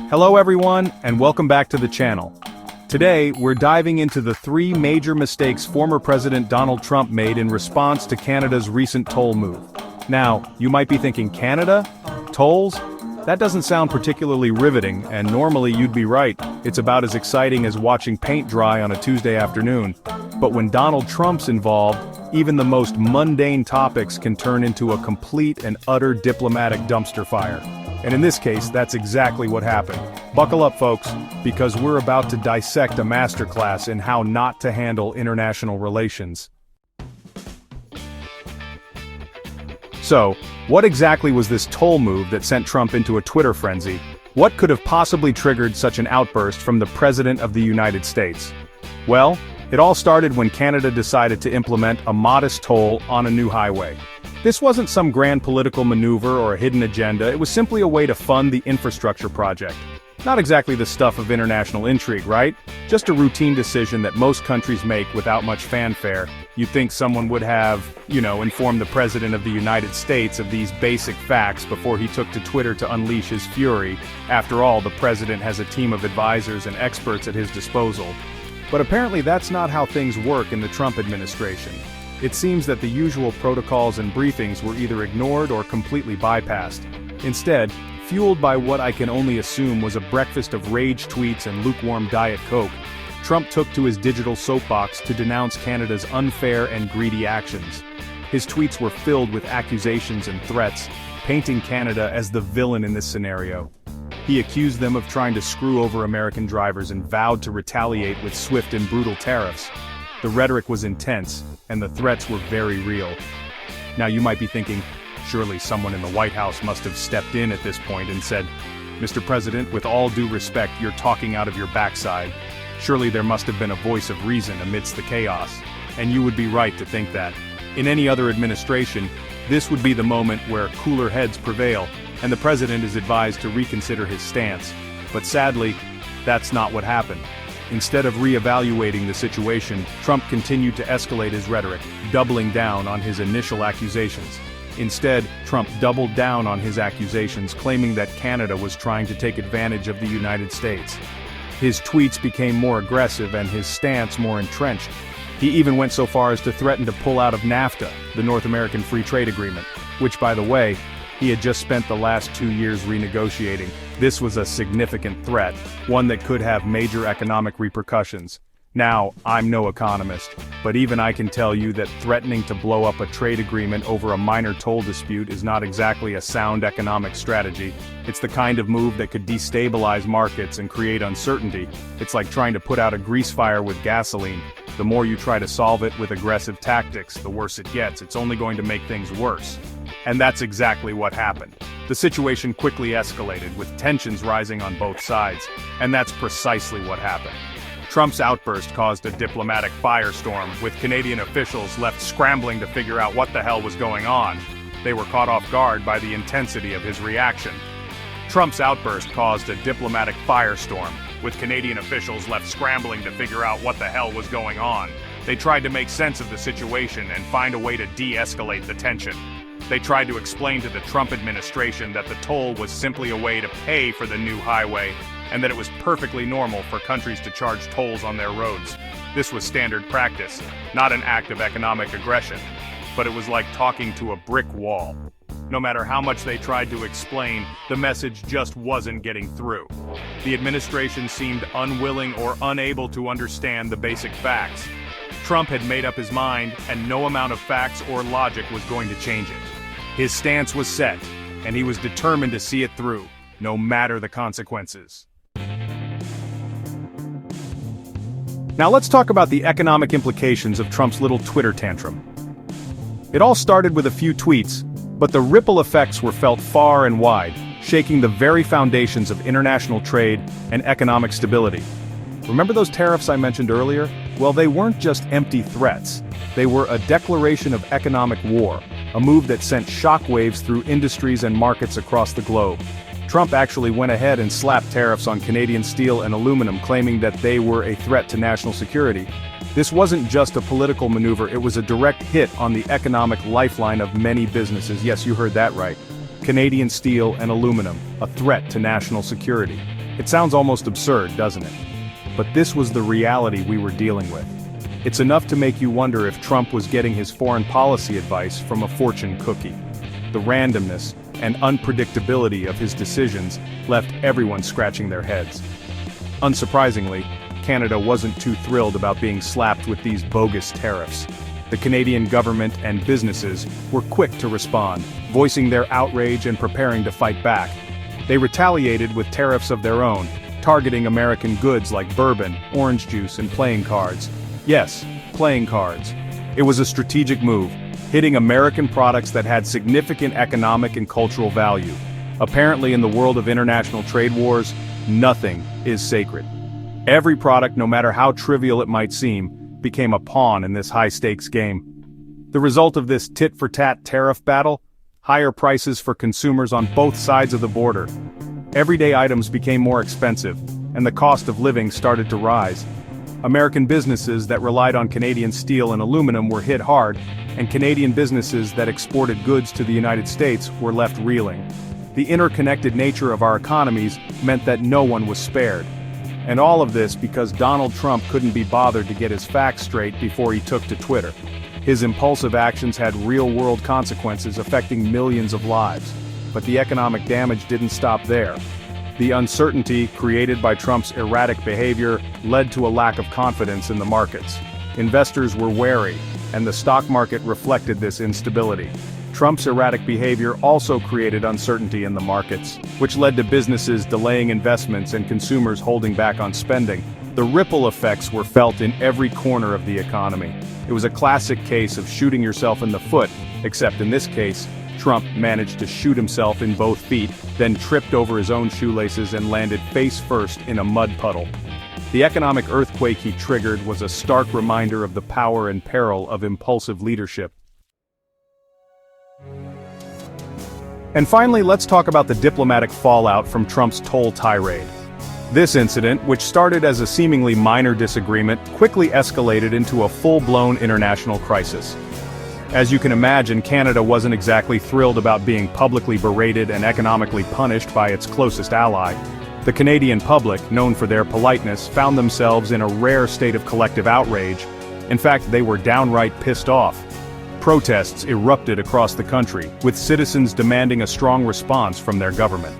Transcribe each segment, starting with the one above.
Hello everyone, and welcome back to the channel. Today, we're diving into the 3 major mistakes former President Donald Trump made in response to Canada's recent toll move. Now, you might be thinking, Canada? Tolls? That doesn't sound particularly riveting, and normally you'd be right, it's about as exciting as watching paint dry on a Tuesday afternoon. But when Donald Trump's involved, even the most mundane topics can turn into a complete and utter diplomatic dumpster fire. And in this case, that's exactly what happened. Buckle up, folks, because we're about to dissect a masterclass in how not to handle international relations. So, what exactly was this toll move that sent Trump into a Twitter frenzy? What could have possibly triggered such an outburst from the President of the United States? Well, it all started when Canada decided to implement a modest toll on a new highway. This wasn't some grand political maneuver or a hidden agenda, it was simply a way to fund the infrastructure project. Not exactly the stuff of international intrigue, right? Just a routine decision that most countries make without much fanfare. You'd think someone would have, informed the President of the United States of these basic facts before he took to Twitter to unleash his fury. After all, the President has a team of advisors and experts at his disposal. But apparently that's not how things work in the Trump administration. It seems that the usual protocols and briefings were either ignored or completely bypassed. Instead, fueled by what I can only assume was a breakfast of rage tweets and lukewarm Diet Coke, Trump took to his digital soapbox to denounce Canada's unfair and greedy actions. His tweets were filled with accusations and threats, painting Canada as the villain in this scenario. He accused them of trying to screw over American drivers and vowed to retaliate with swift and brutal tariffs. The rhetoric was intense, and the threats were very real. Now you might be thinking, surely someone in the White House must have stepped in at this point and said, Mr. President, with all due respect, you're talking out of your backside. Surely there must have been a voice of reason amidst the chaos. And you would be right to think that. In any other administration, this would be the moment where cooler heads prevail, and the President is advised to reconsider his stance. But sadly, that's not what happened. Instead of re-evaluating the situation, Trump continued to escalate his rhetoric, doubling down on his initial accusations. Instead, Trump doubled down on his accusations, claiming that Canada was trying to take advantage of the United States. His tweets became more aggressive and his stance more entrenched. He even went so far as to threaten to pull out of NAFTA, the North American Free Trade Agreement, which, by the way, he had just spent the last 2 years renegotiating. This was a significant threat, one that could have major economic repercussions. Now, I'm no economist, but even I can tell you that threatening to blow up a trade agreement over a minor toll dispute is not exactly a sound economic strategy. It's the kind of move that could destabilize markets and create uncertainty. It's like trying to put out a grease fire with gasoline. The more you try to solve it with aggressive tactics, the worse it gets. It's only going to make things worse. And that's exactly what happened. The situation quickly escalated, with tensions rising on both sides, and that's precisely what happened. Trump's outburst caused a diplomatic firestorm, with Canadian officials left scrambling to figure out what the hell was going on. They were caught off guard by the intensity of his reaction. Trump's outburst caused a diplomatic firestorm, with Canadian officials left scrambling to figure out what the hell was going on. They tried to make sense of the situation and find a way to de-escalate the tension. They tried to explain to the Trump administration that the toll was simply a way to pay for the new highway, and that it was perfectly normal for countries to charge tolls on their roads. This was standard practice, not an act of economic aggression, but it was like talking to a brick wall. No matter how much they tried to explain, the message just wasn't getting through. The administration seemed unwilling or unable to understand the basic facts. Trump had made up his mind, and no amount of facts or logic was going to change it. His stance was set, and he was determined to see it through, no matter the consequences. Now let's talk about the economic implications of Trump's little Twitter tantrum. It all started with a few tweets, but the ripple effects were felt far and wide, shaking the very foundations of international trade and economic stability. Remember those tariffs I mentioned earlier? Well, they weren't just empty threats. They were a declaration of economic war, a move that sent shockwaves through industries and markets across the globe. Trump actually went ahead and slapped tariffs on Canadian steel and aluminum, claiming that they were a threat to national security. This wasn't just a political maneuver, it was a direct hit on the economic lifeline of many businesses. Yes, you heard that right. Canadian steel and aluminum, a threat to national security. It sounds almost absurd, doesn't it? But this was the reality we were dealing with. It's enough to make you wonder if Trump was getting his foreign policy advice from a fortune cookie. The randomness and unpredictability of his decisions left everyone scratching their heads. Unsurprisingly, Canada wasn't too thrilled about being slapped with these bogus tariffs. The Canadian government and businesses were quick to respond, voicing their outrage and preparing to fight back. They retaliated with tariffs of their own, targeting American goods like bourbon, orange juice, and playing cards. Yes, playing cards. It was a strategic move, hitting American products that had significant economic and cultural value. Apparently, in the world of international trade wars, nothing is sacred. Every product, no matter how trivial it might seem, became a pawn in this high-stakes game. The result of this tit-for-tat tariff battle? Higher prices for consumers on both sides of the border. Everyday items became more expensive, and the cost of living started to rise. American businesses that relied on Canadian steel and aluminum were hit hard, and Canadian businesses that exported goods to the United States were left reeling. The interconnected nature of our economies meant that no one was spared. And all of this because Donald Trump couldn't be bothered to get his facts straight before he took to Twitter. His impulsive actions had real-world consequences affecting millions of lives. But the economic damage didn't stop there. The uncertainty created by Trump's erratic behavior led to a lack of confidence in the markets. Investors were wary, and the stock market reflected this instability. Trump's erratic behavior also created uncertainty in the markets, which led to businesses delaying investments and consumers holding back on spending. The ripple effects were felt in every corner of the economy. It was a classic case of shooting yourself in the foot, except in this case, Trump managed to shoot himself in both feet, then tripped over his own shoelaces and landed face first in a mud puddle. The economic earthquake he triggered was a stark reminder of the power and peril of impulsive leadership. And finally, let's talk about the diplomatic fallout from Trump's toll tirade. This incident, which started as a seemingly minor disagreement, quickly escalated into a full-blown international crisis. As you can imagine, Canada wasn't exactly thrilled about being publicly berated and economically punished by its closest ally. The Canadian public, known for their politeness, found themselves in a rare state of collective outrage. In fact, they were downright pissed off. Protests erupted across the country, with citizens demanding a strong response from their government.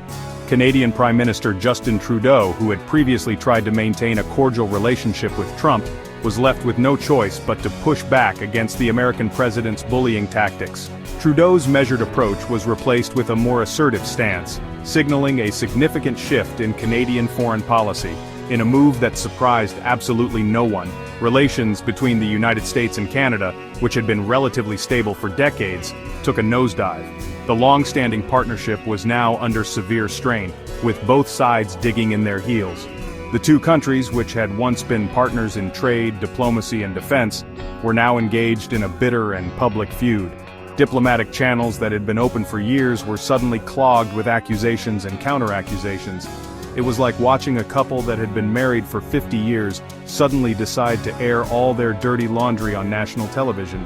Canadian Prime Minister Justin Trudeau, who had previously tried to maintain a cordial relationship with Trump, was left with no choice but to push back against the American president's bullying tactics. Trudeau's measured approach was replaced with a more assertive stance, signaling a significant shift in Canadian foreign policy. In a move that surprised absolutely no one, relations between the United States and Canada, which had been relatively stable for decades, took a nosedive. The long-standing partnership was now under severe strain, with both sides digging in their heels. The two countries, which had once been partners in trade, diplomacy, and defense, were now engaged in a bitter and public feud. Diplomatic channels that had been open for years were suddenly clogged with accusations and counter-accusations. It was like watching a couple that had been married for 50 years suddenly decide to air all their dirty laundry on national television.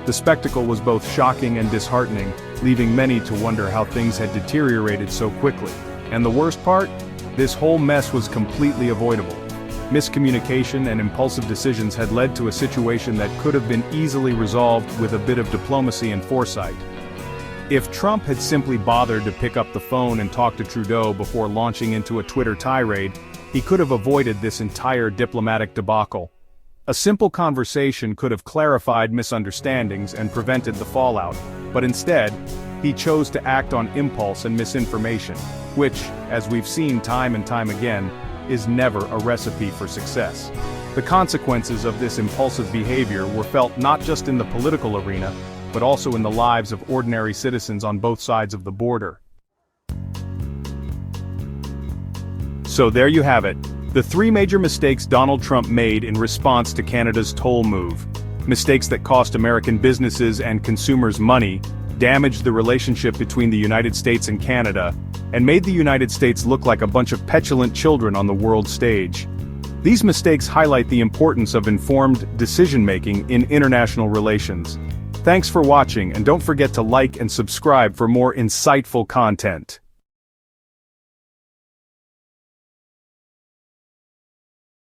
The spectacle was both shocking and disheartening, leaving many to wonder how things had deteriorated so quickly. And the worst part? This whole mess was completely avoidable. Miscommunication and impulsive decisions had led to a situation that could have been easily resolved with a bit of diplomacy and foresight. If Trump had simply bothered to pick up the phone and talk to Trudeau before launching into a Twitter tirade, he could have avoided this entire diplomatic debacle. A simple conversation could have clarified misunderstandings and prevented the fallout, but instead, he chose to act on impulse and misinformation, which, as we've seen time and time again, is never a recipe for success. The consequences of this impulsive behavior were felt not just in the political arena, but also in the lives of ordinary citizens on both sides of the border. So there you have it, the three major mistakes Donald Trump made in response to Canada's toll move. Mistakes that cost American businesses and consumers money, damaged the relationship between the United States and Canada, and made the United States look like a bunch of petulant children on the world stage. These mistakes highlight the importance of informed decision-making in international relations. Thanks for watching, and don't forget to like and subscribe for more insightful content.